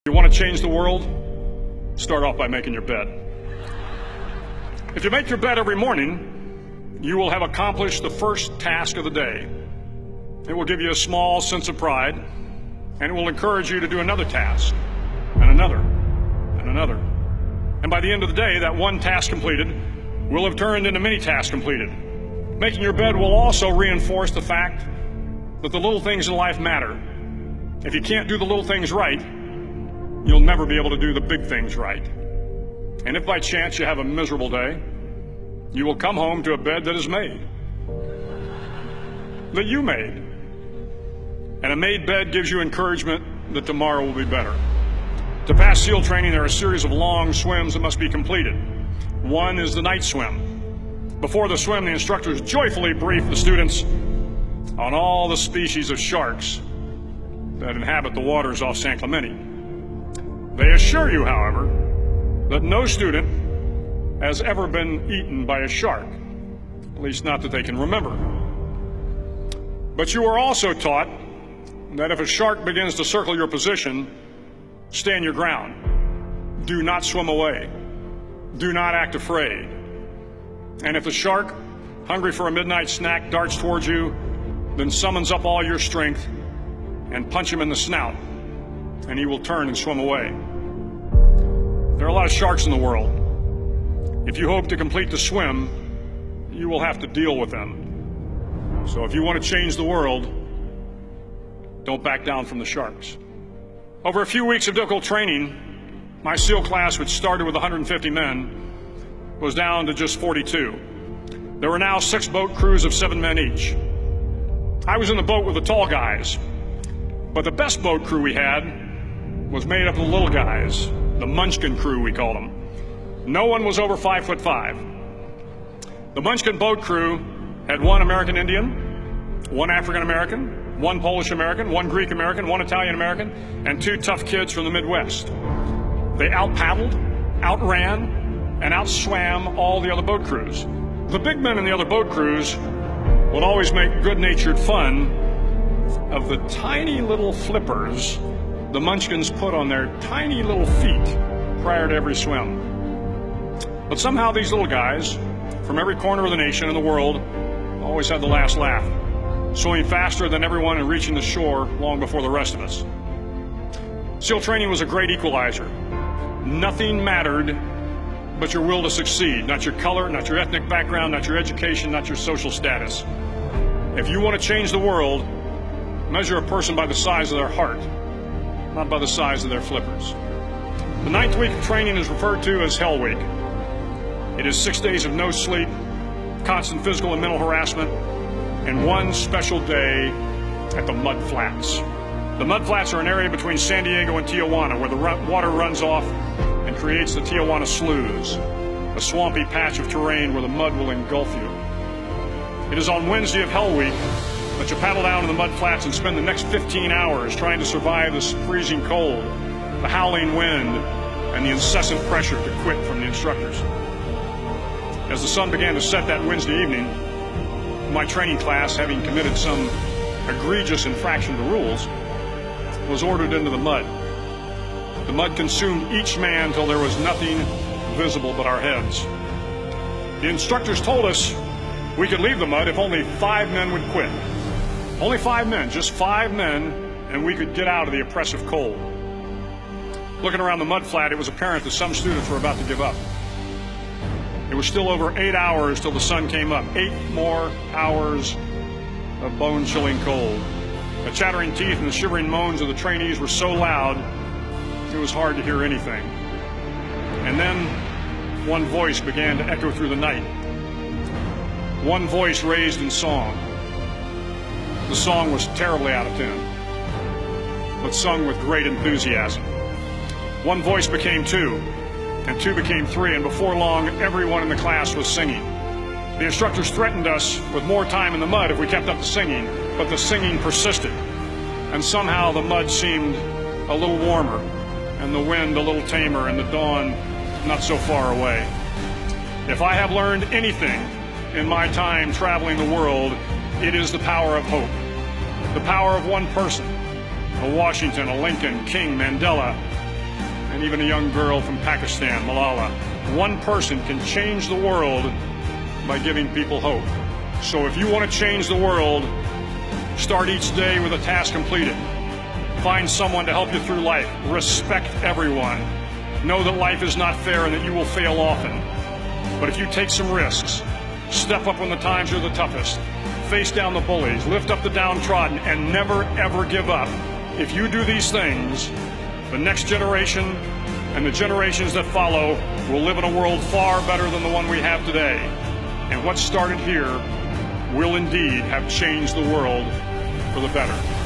You want to change the world? Start off by making your bed. If you make your bed every morning, you will have accomplished the first task of the day. It will give you a small sense of pride, and it will encourage you to do another task, and another, and another. And by the end of the day, that one task completed will have turned into many tasks completed. Making your bed will also reinforce the fact that the little things in life matter. If you can't do the little things right, you'll never be able to do the big things right. And if by chance you have a miserable day, you will come home to a bed that is made, that you made. And a made bed gives you encouragement that tomorrow will be better. To pass SEAL training, there are a series of long swims that must be completed. One is the night swim. Before the swim, the instructors joyfully brief the students on all the species of sharks that inhabit the waters off San Clemente. They assure you, however, that no student has ever been eaten by a shark, at least not that they can remember. But you are also taught that if a shark begins to circle your position, stand your ground. Do not swim away. Do not act afraid. And if the shark, hungry for a midnight snack, darts towards you, then summons up all your strength and punch him in the snout, and he will turn and swim away. There are a lot of sharks in the world. If you hope to complete the swim, you will have to deal with them. So if you want to change the world, don't back down from the sharks. Over a few weeks of difficult training, my SEAL class, which started with 150 men, was down to just 42. There were now 6 boat crews of 7 men each. I was in the boat with the tall guys, but the best boat crew we had was made up of the little guys, the Munchkin crew, we called them. No one was over 5'5". The Munchkin boat crew had 1 American Indian, 1 African American, 1 Polish American, 1 Greek American, 1 Italian American, and 2 tough kids from the Midwest. They out-paddled, outran, and outswam all the other boat crews. The big men in the other boat crews would always make good-natured fun of the tiny little flippers the Munchkins put on their tiny little feet prior to every swim. But somehow these little guys from every corner of the nation and the world always had the last laugh, swimming faster than everyone and reaching the shore long before the rest of us. SEAL training was a great equalizer. Nothing mattered but your will to succeed, not your color, not your ethnic background, not your education, not your social status. If you want to change the world, measure a person by the size of their heart, not by the size of their flippers. The 9th week of training is referred to as Hell Week. It is 6 days of no sleep, constant physical and mental harassment, and 1 special day at the Mud Flats. The Mud Flats are an area between San Diego and Tijuana where the water runs off and creates the Tijuana Sloughs, a swampy patch of terrain where the mud will engulf you. It is on Wednesday of Hell Week that you paddle down to the Mud Flats and spend the next 15 hours trying to survive this freezing cold, the howling wind, and the incessant pressure to quit from the instructors. As the sun began to set that Wednesday evening, my training class, having committed some egregious infraction to rules, was ordered into the mud. The mud consumed each man till there was nothing visible but our heads. The instructors told us we could leave the mud if only 5 men would quit. Only 5 men, just 5 men, and we could get out of the oppressive cold. Looking around the mud flat, it was apparent that some students were about to give up. It was still over 8 hours till the sun came up. 8 more hours of bone-chilling cold. The chattering teeth and the shivering moans of the trainees were so loud, it was hard to hear anything. And then one voice began to echo through the night. One voice raised in song. The song was terribly out of tune, but sung with great enthusiasm. One voice became 2, and 2 became 3, and before long, everyone in the class was singing. The instructors threatened us with more time in the mud if we kept up the singing, but the singing persisted, and somehow the mud seemed a little warmer, and the wind a little tamer, and the dawn not so far away. If I have learned anything in my time traveling the world, it is the power of hope. The power of one person, a Washington, a Lincoln, King, Mandela, and even a young girl from Pakistan, Malala. One person can change the world by giving people hope. So if you want to change the world, start each day with a task completed. Find someone to help you through life. Respect everyone. Know that life is not fair and that you will fail often. But if you take some risks, step up when the times are the toughest, face down the bullies, lift up the downtrodden, and never ever give up. If you do these things, the next generation and the generations that follow will live in a world far better than the one we have today. And what started here will indeed have changed the world for the better.